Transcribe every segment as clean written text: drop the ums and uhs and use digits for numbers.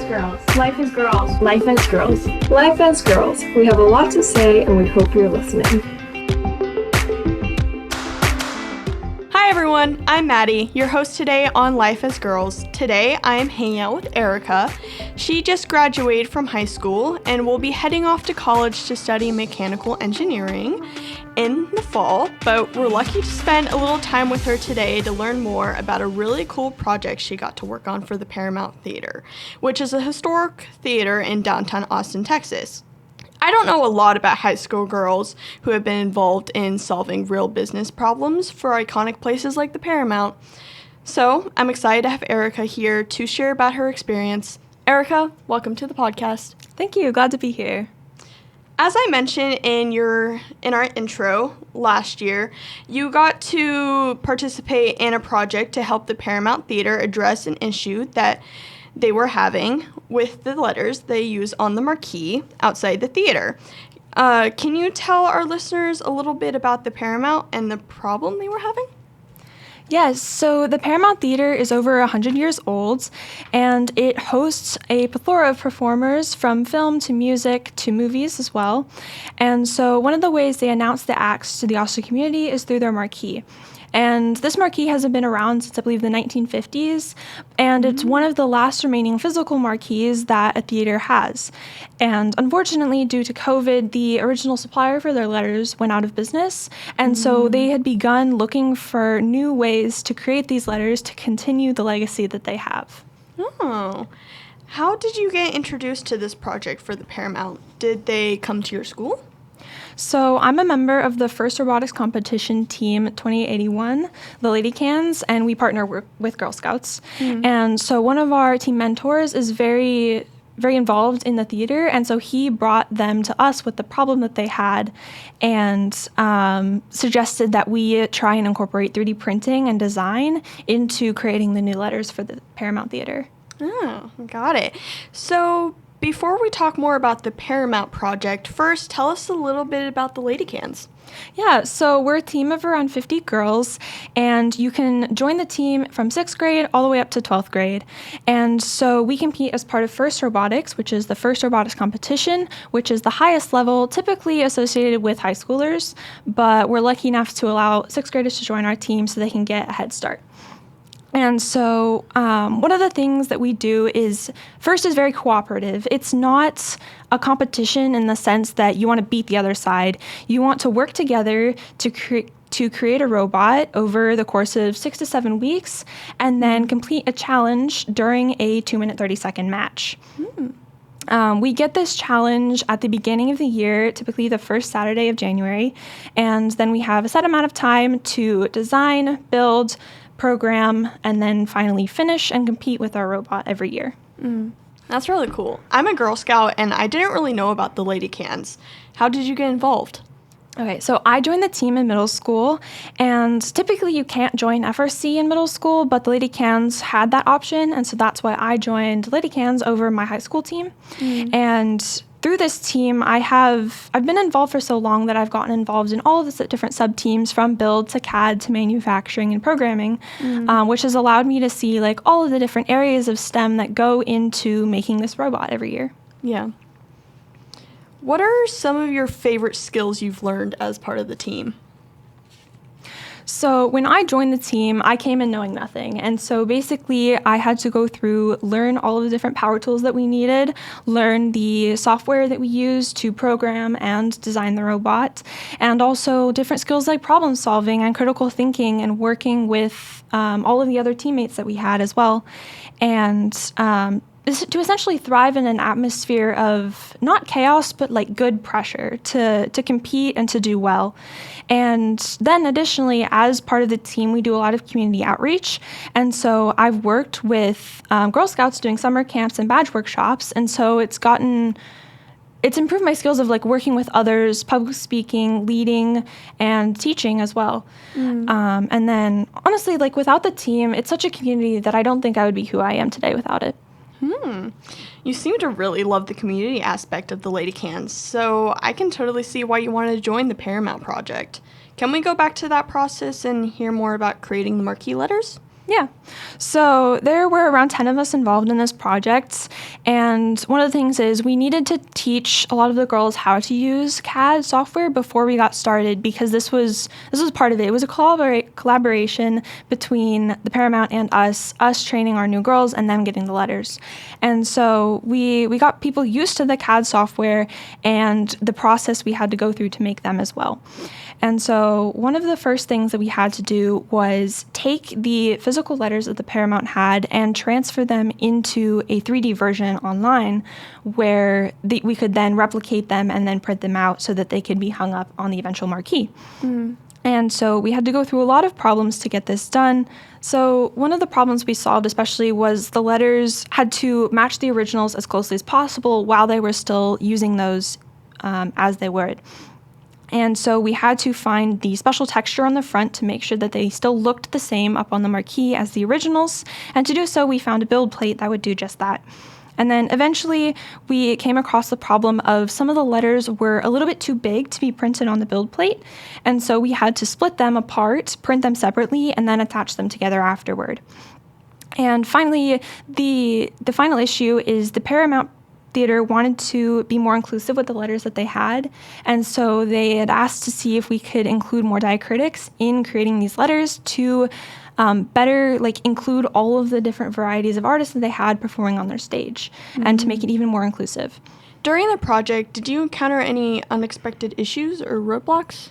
as girls. Life as girls. Life as girls. Life as girls. We have a lot to say and we hope you're listening. Hi everyone, I'm Maddie, your host today on Life as Girls. Today I am hanging out with Erica. She just graduated from high school and will be heading off to college to study mechanical engineering in the fall, but we're lucky to spend a little time with her today to learn more about a really cool project she got to work on for the Paramount Theater, which is a historic theater in downtown Austin, Texas. I don't know a lot about high school girls who have been involved in solving real business problems for iconic places like the Paramount. So I'm excited to have Erica here to share about her experience. Erica, welcome to the podcast. Thank you. Glad to be here. As I mentioned in our intro last year, you got to participate in a project to help the Paramount Theater address an issue that they were having with the letters they use on the marquee outside the theater. Can you tell our listeners a little bit about the Paramount and the problem they were having? Yes, so the Paramount Theater is over 100 years old, and it hosts a plethora of performers from film to music to movies as well. And so one of the ways they announce the acts to the Austin community is through their marquee. And this marquee hasn't been around since, I believe, the 1950s, and it's one of the last remaining physical marquees that a theater has. And unfortunately, due to COVID, the original supplier for their letters went out of business, and so they had begun looking for new ways to create these letters to continue the legacy that they have. Oh. How did you get introduced to this project for the Paramount? Did they come to your school? So I'm a member of the first robotics competition team 2081, the Lady Cans, and we partner with Girl Scouts. And so one of our team mentors is very involved in the theater, and so he brought them to us with the problem that they had and suggested that we try and incorporate 3D printing and design into creating the new letters for the Paramount Theater. Oh, got it. So before we talk more about the Paramount project, first tell us a little bit about the Lady Cans. Yeah, so we're a team of around 50 girls, and you can join the team from 6th grade all the way up to 12th grade. And so we compete as part of First Robotics, which is the first robotics competition, which is the highest level typically associated with high schoolers, but we're lucky enough to allow 6th graders to join our team so they can get a head start. And so one of the things that we do is, first, is very cooperative. It's not a competition in the sense that you want to beat the other side. You want to work together to create a robot over the course of 6 to 7 weeks and then complete a challenge during a 2-minute, 30-second match. We get this challenge at the beginning of the year, typically the first Saturday of January, and then we have a set amount of time to design, build, program, and then finally finish and compete with our robot every year. That's really cool. I'm a Girl Scout, and I didn't really know about the Lady Cans. How did you get involved? Okay, so I joined the team in middle school, and typically you can't join FRC in middle school, but the Lady Cans had that option, and so that's why I joined Lady Cans over my high school team. And through this team, I've been involved for so long that I've gotten involved in all of the different sub-teams, from build to CAD to manufacturing and programming, which has allowed me to see like all of the different areas of STEM that go into making this robot every year. Yeah. What are some of your favorite skills you've learned as part of the team? So when I joined the team, I came in knowing nothing. And so basically I had to go through, learn all of the different power tools that we needed, learn the software that we use to program and design the robot, and also different skills like problem solving and critical thinking and working with all of the other teammates that we had as well. And to essentially thrive in an atmosphere of not chaos, but like good pressure to compete and to do well. And then additionally, as part of the team, we do a lot of community outreach. And so I've worked with Girl Scouts doing summer camps and badge workshops. And so it's improved my skills of like working with others, public speaking, leading, and teaching as well. And then honestly, like without the team, it's such a community that I don't think I would be who I am today without it. You seem to really love the community aspect of the Lady Cans, so I can totally see why you wanted to join the Paramount project. Can we go back to that process and hear more about creating the marquee letters? Yeah. So there were around 10 of us involved in this project. And one of the things is we needed to teach a lot of the girls how to use CAD software before we got started, because this was part of it. It was a collaboration between the Paramount and us training our new girls and them getting the letters. And so we got people used to the CAD software and the process we had to go through to make them as well. And so one of the first things that we had to do was take the physical letters that the Paramount had and transfer them into a 3D version online where we could then replicate them and then print them out so that they could be hung up on the eventual marquee. Mm. And so we had to go through a lot of problems to get this done. So one of the problems we solved especially was the letters had to match the originals as closely as possible while they were still using those as they would. And so we had to find the special texture on the front to make sure that they still looked the same up on the marquee as the originals. And to do so, we found a build plate that would do just that. And then eventually we came across the problem of some of the letters were a little bit too big to be printed on the build plate. And so we had to split them apart, print them separately, and then attach them together afterward. And finally, the final issue is the Paramount Theater wanted to be more inclusive with the letters that they had, and so they had asked to see if we could include more diacritics in creating these letters to better include all of the different varieties of artists that they had performing on their stage, and to make it even more inclusive. During the project, did you encounter any unexpected issues or roadblocks?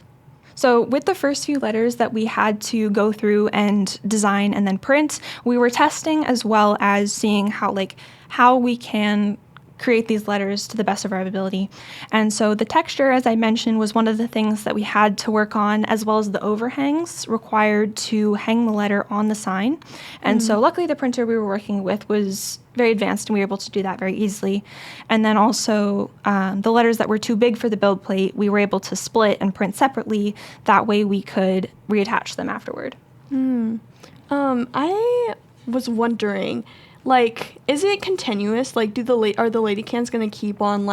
So with the first few letters that we had to go through and design and then print, we were testing as well as seeing how we can create these letters to the best of our ability. And so the texture, as I mentioned, was one of the things that we had to work on, as well as the overhangs required to hang the letter on the sign. And so luckily the printer we were working with was very advanced and we were able to do that very easily. And then also the letters that were too big for the build plate, we were able to split and print separately. That way we could reattach them afterward. I was wondering, is it continuous? Are the lady cans going to keep on,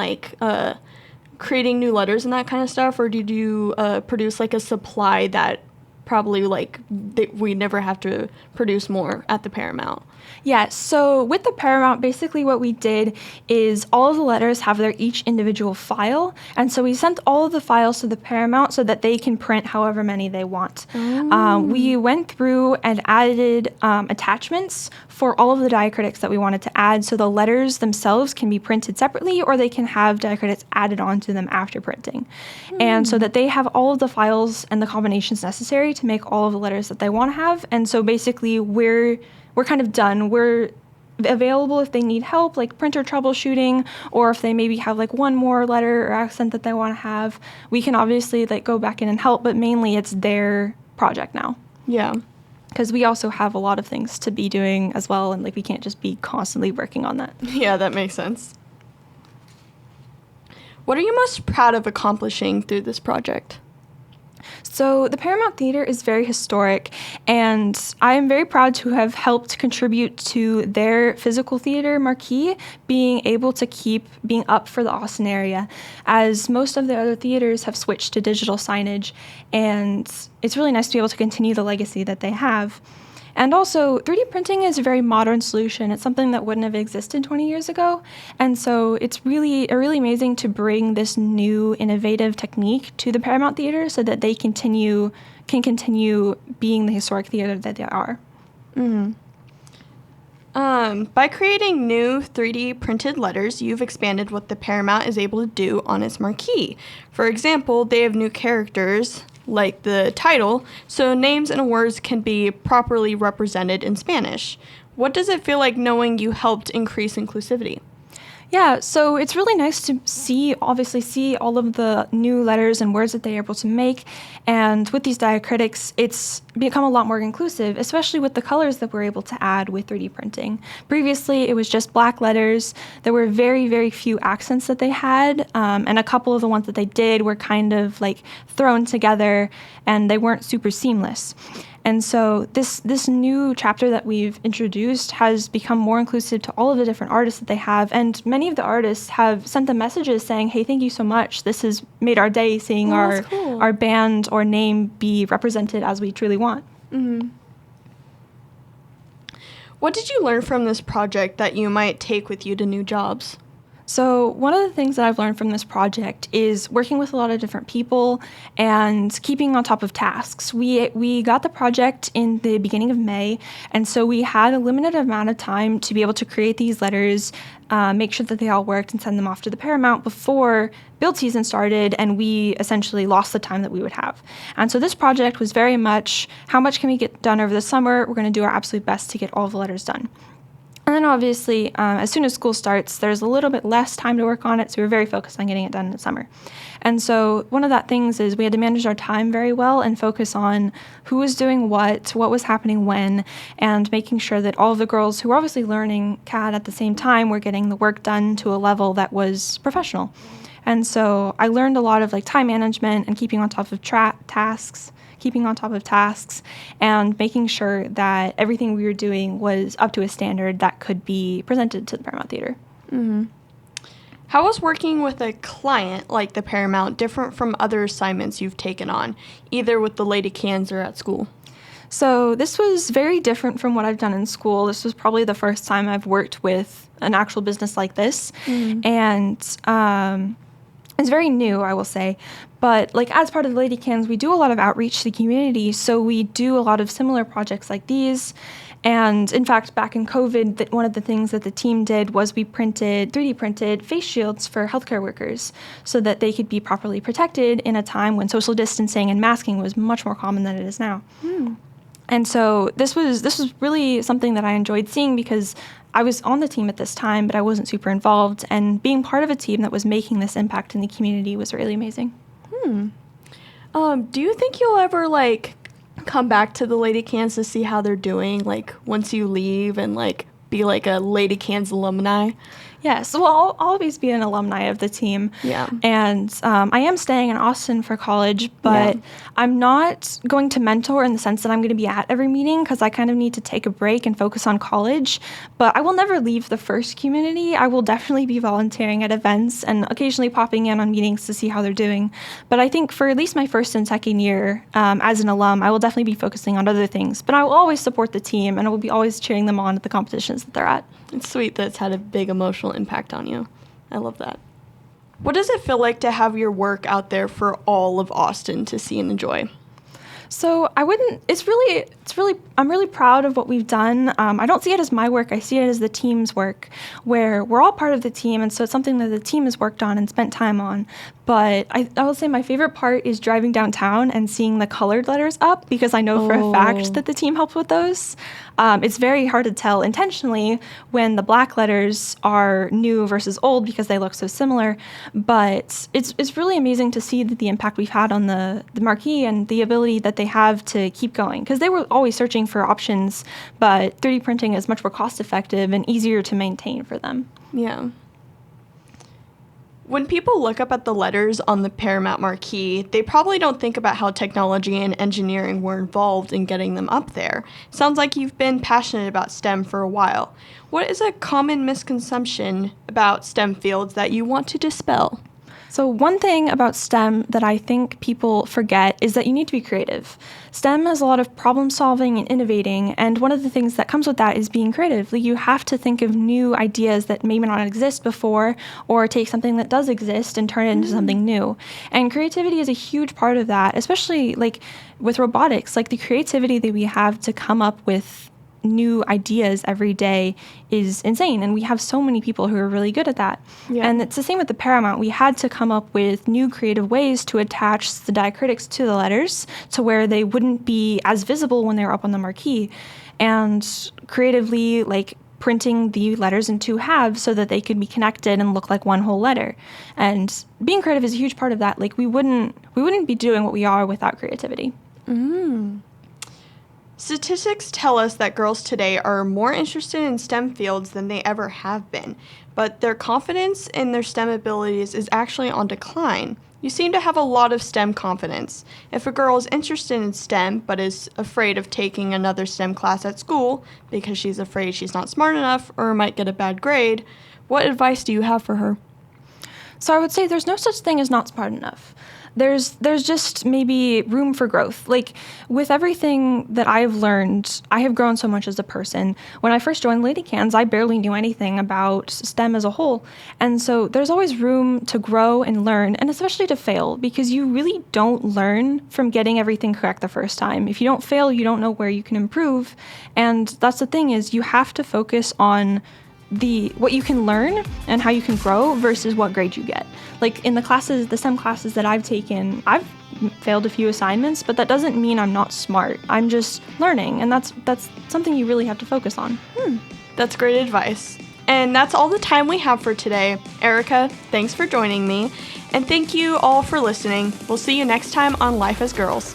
creating new letters and that kind of stuff? Or did you produce, a supply that probably, we never have to produce more at the Paramount? Yeah, so with the Paramount, basically what we did is all of the letters have their each individual file, and so we sent all of the files to the Paramount so that they can print however many they want. We went through and added attachments for all of the diacritics that we wanted to add, so the letters themselves can be printed separately, or they can have diacritics added onto them after printing. And so that they have all of the files and the combinations necessary to make all of the letters that they want to have. And so basically we're kind of done. We're available if they need help, like printer troubleshooting, or if they maybe have one more letter or accent that they want to have. We can obviously go back in and help, but mainly it's their project now. Yeah. Because we also have a lot of things to be doing as well, and we can't just be constantly working on that. Yeah, that makes sense. What are you most proud of accomplishing through this project? So the Paramount Theater is very historic, and I am very proud to have helped contribute to their physical theater marquee being able to keep being up for the Austin area, as most of the other theaters have switched to digital signage, and it's really nice to be able to continue the legacy that they have. And also, 3D printing is a very modern solution. It's something that wouldn't have existed 20 years ago. And so it's really amazing to bring this new innovative technique to the Paramount Theater so that they can continue being the historic theater that they are. By creating new 3D printed letters, you've expanded what the Paramount is able to do on its marquee. For example, they have new characters, like the title, so names and words can be properly represented in Spanish. What does it feel like knowing you helped increase inclusivity? Yeah, so it's really nice to see all of the new letters and words that they're able to make. And with these diacritics, it's become a lot more inclusive, especially with the colors that we're able to add with 3D printing. Previously, it was just black letters. There were very, very few accents that they had, and a couple of the ones that they did were kind of thrown together, and they weren't super seamless. And so this new chapter that we've introduced has become more inclusive to all of the different artists that they have. And many of the artists have sent them messages saying, hey, thank you so much. This has made our day seeing our band or name be represented as we truly want. What did you learn from this project that you might take with you to new jobs? So one of the things that I've learned from this project is working with a lot of different people and keeping on top of tasks. We got the project in the beginning of May, and so we had a limited amount of time to be able to create these letters, make sure that they all worked, and send them off to the Paramount before build season started, and we essentially lost the time that we would have. And so this project was very much, how much can we get done over the summer? We're going to do our absolute best to get all the letters done. And then obviously, as soon as school starts, there's a little bit less time to work on it, so we're very focused on getting it done in the summer. And so one of that things is we had to manage our time very well and focus on who was doing what was happening when, and making sure that all of the girls who were obviously learning CAD at the same time were getting the work done to a level that was professional. And so I learned a lot of time management and keeping on top of tasks, and making sure that everything we were doing was up to a standard that could be presented to the Paramount Theater. Mm-hmm. How was working with a client like the Paramount different from other assignments you've taken on, either with the Lady Cans or at school? So this was very different from what I've done in school. This was probably the first time I've worked with an actual business like this. Mm-hmm. And it's very new, I will say. But as part of the Lady Cans, we do a lot of outreach to the community. So we do a lot of similar projects like these. And in fact, back in COVID, one of the things that the team did was we 3D printed face shields for healthcare workers so that they could be properly protected in a time when social distancing and masking was much more common than it is now. And so this was really something that I enjoyed seeing because I was on the team at this time, but I wasn't super involved. And being part of a team that was making this impact in the community was really amazing. Do you think you'll ever come back to the Lady Cans to see how they're doing, once you leave and be a Lady Cans alumni? Yes, well, I'll always be an alumni of the team. Yeah. And I am staying in Austin for college, but I'm not going to mentor in the sense that I'm going to be at every meeting because I kind of need to take a break and focus on college. But I will never leave the first community. I will definitely be volunteering at events and occasionally popping in on meetings to see how they're doing. But I think for at least my first and second year as an alum, I will definitely be focusing on other things. But I will always support the team, and I will be always cheering them on at the competitions that they're at. It's sweet that it's had a big emotional impact on you. I love that. What does it feel like to have your work out there for all of Austin to see and enjoy? So I'm really proud of what we've done. I don't see it as my work. I see it as the team's work, where we're all part of the team. And so it's something that the team has worked on and spent time on. But I will say my favorite part is driving downtown and seeing the colored letters up, because I know for a fact that the team helped with those. It's very hard to tell intentionally when the black letters are new versus old because they look so similar. But it's really amazing to see the impact we've had on the marquee and the ability that they have to keep going, because they were always searching for options, but 3D printing is much more cost effective and easier to maintain for them. Yeah. When people look up at the letters on the Paramount marquee, they probably don't think about how technology and engineering were involved in getting them up there. Sounds like you've been passionate about STEM for a while. What is a common misconception about STEM fields that you want to dispel? So one thing about STEM that I think people forget is that you need to be creative. STEM has a lot of problem solving and innovating, and one of the things that comes with that is being creative. You have to think of new ideas that maybe not exist before, or take something that does exist and turn it into something new. And creativity is a huge part of that, especially with robotics. The creativity that we have to come up with new ideas every day is insane, and we have so many people who are really good at that. And it's the same with the Paramount. We had to come up with new creative ways to attach the diacritics to the letters to where they wouldn't be as visible when they were up on the marquee, and creatively printing the letters in two halves so that they could be connected and look like one whole letter. And being creative is a huge part of that. We wouldn't be doing what we are without creativity. Statistics tell us that girls today are more interested in STEM fields than they ever have been, but their confidence in their STEM abilities is actually on decline. You seem to have a lot of STEM confidence. If a girl is interested in STEM but is afraid of taking another STEM class at school because she's afraid she's not smart enough or might get a bad grade, what advice do you have for her? So I would say there's no such thing as not smart enough. there's just maybe room for growth. Like with everything that I've learned, I have grown so much as a person. When I first joined Lady Cans, I barely knew anything about STEM as a whole. And so there's always room to grow and learn, and especially to fail, because you really don't learn from getting everything correct the first time. If you don't fail, you don't know where you can improve. And that's the thing, is you have to focus on what you can learn and how you can grow versus what grade you get. Like in the STEM classes that I've taken, I've failed a few assignments, but that doesn't mean I'm not smart. I'm just learning, and that's something you really have to focus on. That's great advice. And that's all the time we have for today. Erica, thanks for joining me. And thank you all for listening. We'll see you next time on Life as Girls.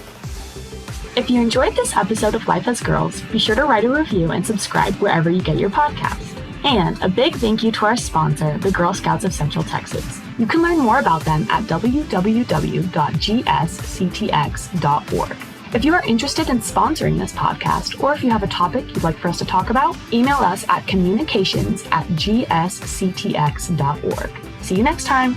If you enjoyed this episode of Life as Girls, be sure to write a review and subscribe wherever you get your podcasts. And a big thank you to our sponsor, the Girl Scouts of Central Texas. You can learn more about them at www.gsctx.org. If you are interested in sponsoring this podcast, or if you have a topic you'd like for us to talk about, email us at communications@gsctx.org. See you next time.